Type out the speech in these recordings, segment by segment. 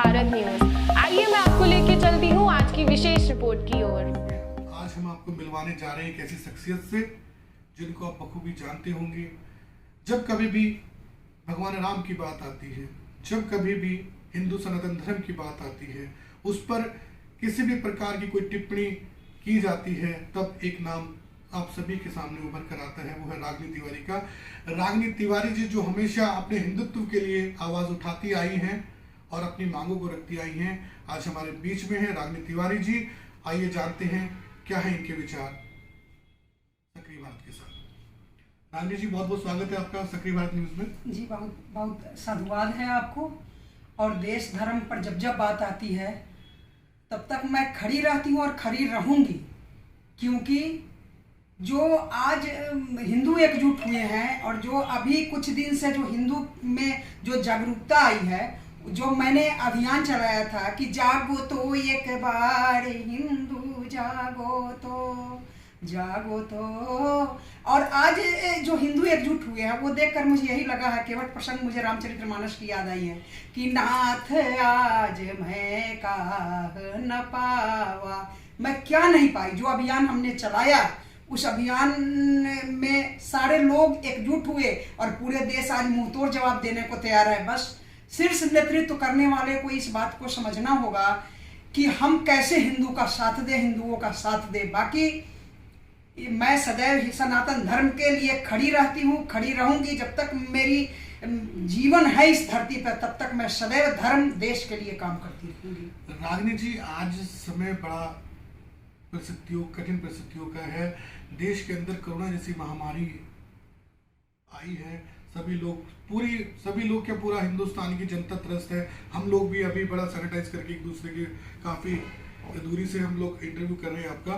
Bharat news. आइए मैं आपको लेके चलती हूँ आज की विशेष रिपोर्ट की ओर। आज हम आपको मिलवाने जा रहे हैं एक ऐसी शख्सियत से जिनको आप बखूबी जानते होंगे। जब कभी भी भगवान राम की बात आती है, जब कभी भी हिंदू सनातन धर्म की बात आती है, उस पर किसी भी प्रकार की कोई टिप्पणी की जाती है, तब एक नाम आप सभी के सामने उभर कर आता है, वो है रागिनी तिवारी का। रागिनी तिवारी जी जो हमेशा अपने हिंदुत्व के लिए आवाज उठाती आई हैं और अपनी मांगों को रखती आई हैं, आज हमारे बीच में है रागिनी तिवारी जी। आइए जानते हैं क्या है इनके विचार सक्रिय भारत के साथ। रागिनी जी, बहुत बहुत स्वागत है आपका सक्रिय भारत न्यूज में। जी बहुत बहुत साधुवाद है आपको। और देश धर्म पर जब जब बात आती है तब तक मैं खड़ी रहती हूँ और खड़ी रहूंगी, क्योंकि जो आज हिंदू एकजुट हुए हैं और जो अभी कुछ दिन से जो हिंदू में जो जागरूकता आई है, जो मैंने अभियान चलाया था कि जागो तो एक बार हिंदू जागो तो, और आज जो हिंदू एकजुट हुए हैं वो देखकर मुझे यही लगा है, केवट प्रसंग मुझे रामचरितमानस की याद आई है कि नाथ आज मैं काह न पावा, मैं क्या नहीं पाई। जो अभियान हमने चलाया उस अभियान में सारे लोग एकजुट हुए और पूरे देश आज मुंहतोड़ जवाब देने को तैयार है। बस शीर्ष नेतृत्व करने वाले को इस बात को समझना होगा कि हम कैसे हिंदू का साथ दें, हिंदुओं का साथ दें। बाकी मैं सदैव सनातन धर्म के लिए खड़ी रहती हूँ, खड़ी रहूंगी। जब तक मेरी जीवन है इस धरती पर तब तक मैं सदैव धर्म देश के लिए काम करती रहूंगी। रागिनी जी, आज समय बड़ा कठिन परिस्थितियों का है। देश के अंदर कोरोना जैसी महामारी आई है, सभी लोग क्या पूरा हिंदुस्तान की जनता त्रस्त है। हम लोग भी अभी बड़ा सैनिटाइज करके एक दूसरे के काफी दूरी से हम लोग इंटरव्यू कर रहे हैं आपका।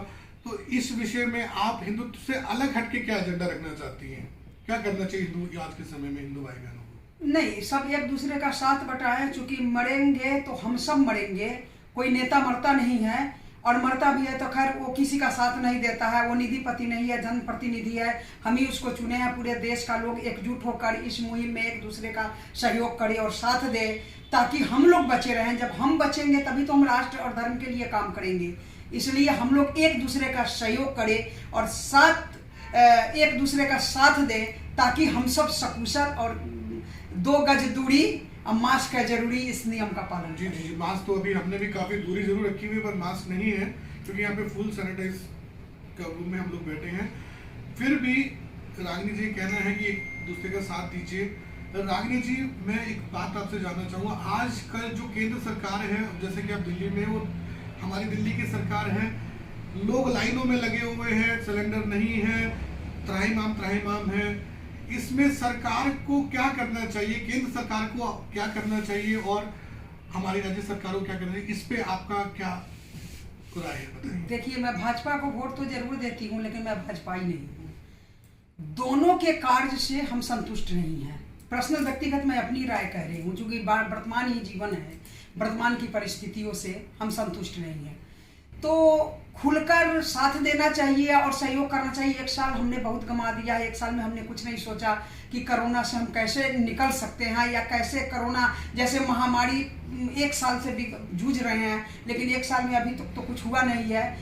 तो इस विषय में आप हिंदुत्व से अलग हटके क्या एजेंडा रखना चाहती हैं? क्या करना चाहिए हिंदू आज के समय में हिंदू भाई बहनों को? नहीं, सब एक दूसरे का साथ बटाएं, चूंकि मरेंगे तो हम सब मरेंगे। कोई नेता मरता नहीं है, और मरता भी है तो खैर वो किसी का साथ नहीं देता है, वो निधिपति नहीं है, जनप्रतिनिधि है। हम ही उसको चुने हैं। पूरे देश का लोग एकजुट होकर इस मुहिम में एक दूसरे का सहयोग करे और साथ दे, ताकि हम लोग बचे रहें। जब हम बचेंगे तभी तो हम राष्ट्र और धर्म के लिए काम करेंगे। इसलिए हम लोग एक दूसरे का सहयोग करें और एक दूसरे का साथ दें, ताकि हम सब सकुशल और 2 गज दूरी और मास्क है जरूरी, इस नियम का पालन। जी, मास्क तो अभी हमने भी काफी दूरी जरूर रखी हुई है, पर मास्क नहीं है क्योंकि यहाँ पे फुल सैनिटाइज का रूम में हम लोग बैठे हैं। फिर भी रागिनी जी कहना है कि एक दूसरे का साथ दीजिए। रागिनी जी, मैं एक बात आपसे जानना चाहूँगा। आज कल जो केंद्र सरकार है, जैसे कि आप दिल्ली में वो हमारी दिल्ली की सरकार है, लोग लाइनों में लगे हुए हैं, सिलेंडर नहीं है, त्राहिमाम है। इसमें सरकार को क्या करना चाहिए, केंद्र सरकार को क्या करना चाहिए और हमारी राज्य सरकार को क्या करना चाहिए, इस पे आपका क्या राय है, बताइए। देखिए, मैं भाजपा को वोट तो जरूर देती हूँ, लेकिन मैं भाजपाई नहीं हूँ। दोनों के कार्य से हम संतुष्ट नहीं हैं। पर्सनल व्यक्तिगत मैं अपनी राय कह रही हूँ, क्योंकि वर्तमान ही जीवन है, वर्तमान की परिस्थितियों से हम संतुष्ट नहीं हैं। तो खुलकर साथ देना चाहिए और सहयोग करना चाहिए। 1 साल हमने बहुत गंवा दिया है। 1 साल में हमने कुछ नहीं सोचा कि कोरोना से हम कैसे निकल सकते हैं, या कैसे कोरोना जैसे महामारी 1 साल से भी जूझ रहे हैं, लेकिन 1 साल में अभी तक तो कुछ हुआ नहीं है।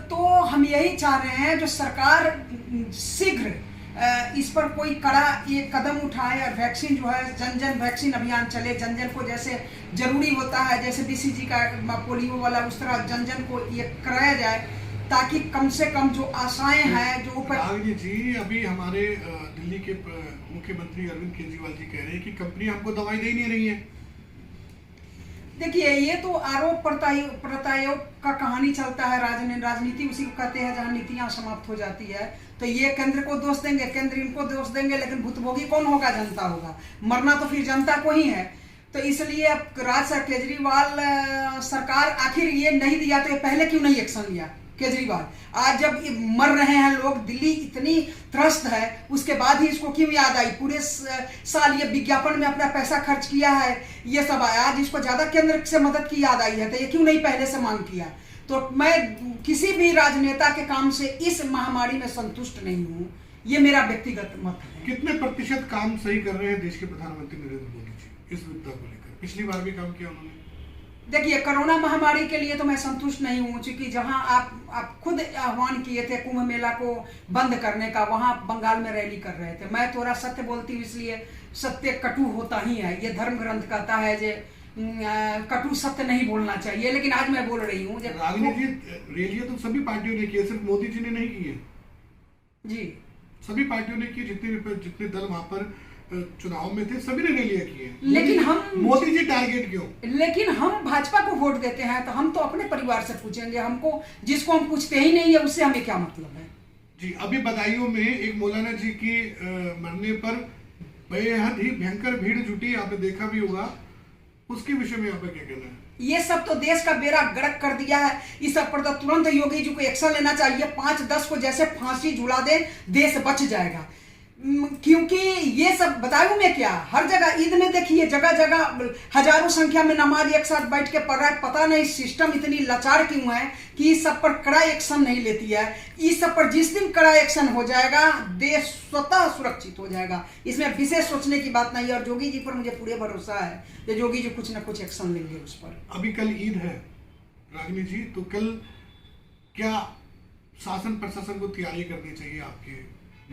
तो हम यही चाह रहे हैं जो सरकार शीघ्र इस पर कोई कड़ा ये कदम उठाए और वैक्सीन जो है जन जन वैक्सीन अभियान चले। जन जन को जैसे जरूरी होता है, जैसे BCG का पोलियो वाला, उस तरह जन जन को ये कराया जाए, ताकि कम से कम जो आशाएं हैं जो ऊपर। जी, अभी हमारे दिल्ली के मुख्यमंत्री अरविंद केजरीवाल जी कह रहे हैं कि कंपनी हमको दवाई दे नहीं रही है। देखिए, ये तो आरोप प्रत्यारोप का कहानी चलता है। राजनीति उसी को कहते हैं जहां नीतियां समाप्त हो जाती है। तो ये केंद्र को दोष देंगे, केंद्र इनको दोष देंगे, लेकिन भुक्तभोगी कौन होगा? जनता होगा। मरना तो फिर जनता को ही है। तो इसलिए अब केजरीवाल सरकार आखिर ये नहीं दिया तो ये पहले क्यों नहीं एक्शन लिया? केजरीवाल आज जब मर रहे हैं लोग, दिल्ली इतनी त्रस्त है, उसके बाद ही इसको क्यों याद आई? पूरे साल ये विज्ञापन में अपना पैसा खर्च किया है, ये सब आया, आज इसको ज्यादा केंद्र से मदद की याद आई है, तो ये क्यों नहीं पहले से मांग किया? तो मैं किसी भी राजनेता के काम से इस महामारी में संतुष्ट नहीं हूँ। ये मेरा व्यक्तिगत मत है। कितने प्रतिशत काम सही कर रहे हैं देश के प्रधानमंत्री नरेंद्र मोदी जी इस मुद्दा को लेकर? पिछली बार भी काम किया उन्होंने। देखिए, कोरोना महामारी के लिए तो मैं संतुष्ट नहीं हूँ, क्योंकि जहां आप खुद आह्वान किए थे कुंभ मेला को बंद करने का, वहां बंगाल में रैली कर रहे थे। मैं थोड़ा सत्य बोलती हूँ, इसलिए सत्य कटु होता ही है, ये धर्म ग्रंथ कहता है जे कटु सत्य नहीं बोलना चाहिए, लेकिन आज मैं बोल रही हूँ। रागिनी जी, रैलियां तो सभी पार्टियों ने की है, सिर्फ मोदी जी ने नहीं की है जी। सभी पार्टियों ने की, जितने दल वहां पर चुनाव में थे सभी ने रैलियां की है। लेकिन हम मोदी जी टारगेट क्यों? लेकिन हम भाजपा को वोट देते हैं तो हम तो अपने परिवार से पूछेंगे, हमको जिसको हम पूछते ही नहीं है उससे हमें क्या मतलब है। जी, अभी बदायूं में एक मौलाना जी की मरने पर बेहद ही भयंकर भीड़ जुटी, आपने देखा भी होगा, उसके विषय में आपका क्या कहना है? ये सब तो देश का बेड़ा गर्क कर दिया है। इस सब पर तो तुरंत योगी जी को एक्शन लेना चाहिए। 5-10 को जैसे फांसी झुला दे, देश बच जाएगा। क्योंकि ये सब बदायूं में क्या, हर जगह ईद में देखिए जगह जगह हजारों संख्या में नमाज एक साथ बैठ के पढ़ रहा है। पता नहीं सिस्टम इतनी लाचार क्यों है कि इस सब पर कड़ा एक्शन नहीं लेती है। इस सब पर जिस दिन कड़ा एक्शन हो जाएगा, देश स्वतः सुरक्षित हो जाएगा। इसमें विशेष सोचने की बात नहीं है। और योगी जी पर मुझे पूरे भरोसा है कि योगी जी कुछ ना कुछ एक्शन लेंगे उस पर। अभी कल ईद है रागिनी जी, तो कल क्या शासन प्रशासन को तैयारी करनी चाहिए आपके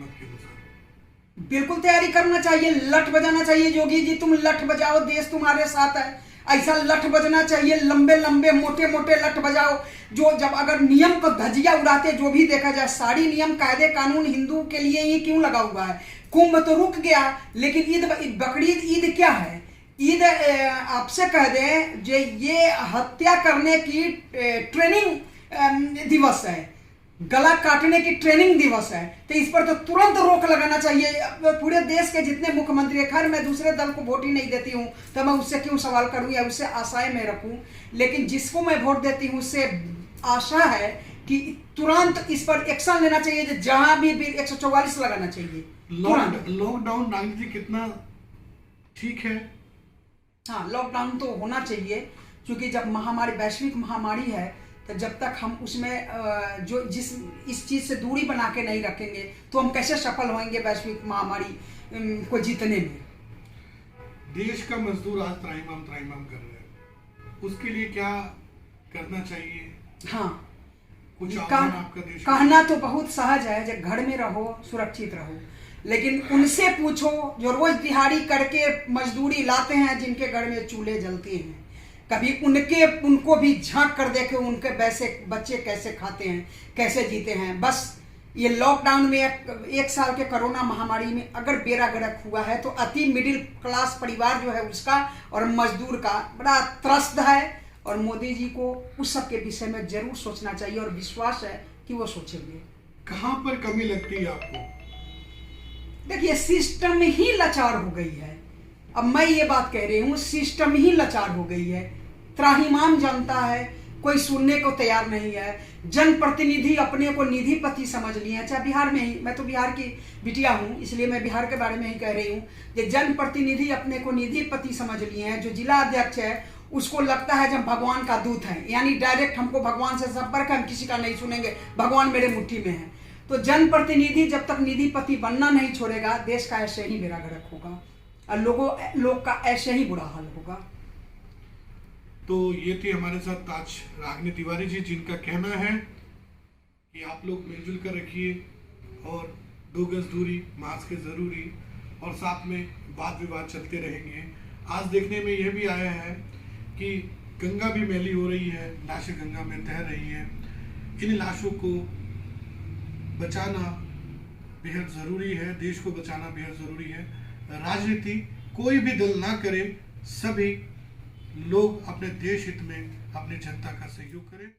मत के अनुसार? बिल्कुल तैयारी करना चाहिए, लठ बजाना चाहिए। योगी जी तुम लठ बजाओ, देश तुम्हारे साथ है, ऐसा लठ बजना चाहिए। लंबे लंबे मोटे मोटे लठ बजाओ, जो जब अगर नियम को धजिया उड़ाते, जो भी देखा जाए, सारी नियम कायदे कानून हिंदू के लिए ही क्यों लगा हुआ है। कुंभ तो रुक गया, लेकिन ईद, बकरीद ईद क्या है? ईद आपसे कह दें जो ये हत्या करने की ट्रेनिंग दिवस है, गला काटने की ट्रेनिंग दिवस है। तो इस पर तो तुरंत रोक लगाना चाहिए। पूरे देश के जितने मुख्यमंत्री है, खैर मैं दूसरे दल को वोट ही नहीं देती हूँ तो मैं उससे क्यों सवाल करूँ या उससे आशाएं मैं रखूँ, लेकिन जिसको मैं वोट देती हूँ उससे आशा है कि तुरंत इस पर एक्शन लेना चाहिए। जहां भी 144 लगाना चाहिए। लॉकडाउन राजनीति कितना ठीक है? हाँ, लॉकडाउन तो होना चाहिए, क्योंकि जब महामारी, वैश्विक महामारी है, तो जब तक हम उसमें जो इस चीज से दूरी बना के नहीं रखेंगे तो हम कैसे सफल होंगे वैश्विक महामारी को जीतने में। देश का मजदूर आज त्राहिमाम कर रहे हैं, उसके लिए क्या करना चाहिए? हाँ, कुछ आपका देश कहना तो बहुत सहज है, जब घर में रहो सुरक्षित रहो, लेकिन उनसे पूछो जो रोज दिहाड़ी करके मजदूरी लाते हैं, जिनके घर में चूल्हे जलते हैं, कभी उनको भी झांक कर देखे उनके वैसे बच्चे कैसे खाते हैं, कैसे जीते हैं। बस ये लॉकडाउन में 1 साल के कोरोना महामारी में अगर बेड़ा गर्क हुआ है तो अति मिडिल क्लास परिवार जो है उसका और मजदूर का बड़ा त्रस्त है। और मोदी जी को उस सब के विषय में जरूर सोचना चाहिए और विश्वास है कि वो सोचेंगे। कहाँ पर कमी लगती है आपको? देखिए, सिस्टम ही लाचार हो गई है। अब मैं ये बात कह रही हूँ, सिस्टम ही लाचार हो गई है। त्राहिमाम जनता है, कोई सुनने को तैयार नहीं है। जनप्रतिनिधि अपने को निधिपति समझ लिए हैं। चाहे बिहार में ही, मैं तो बिहार की बिटिया हूँ इसलिए मैं बिहार के बारे में ही कह रही हूँ कि जनप्रतिनिधि अपने को निधिपति समझ लिए हैं। जो जिला अध्यक्ष है उसको लगता है जब भगवान का दूत है, यानी डायरेक्ट हमको भगवान से संपर्क है, हम किसी का नहीं सुनेंगे, भगवान मेरे मुट्ठी में है। तो जनप्रतिनिधि जब तक निधिपति बनना नहीं छोड़ेगा, देश का ऐसे ही बेड़ा गर्क होगा और लोग का ऐसे ही बुरा हाल होगा। तो ये थी हमारे साथ आज रागिनी तिवारी जी, जिनका कहना है कि आप लोग मिलजुल कर रखिए और 2 गज दूरी, मास्क जरूरी, और साथ में वाद विवाद चलते रहेंगे। आज देखने में यह भी आया है कि गंगा भी मैली हो रही है, लाशें गंगा में तैर रही हैं। इन लाशों को बचाना बेहद ज़रूरी है, देश को बचाना बेहद ज़रूरी है। राजनीति कोई भी दल ना करे, सभी लोग अपने देश हित में अपनी जनता का सहयोग करें।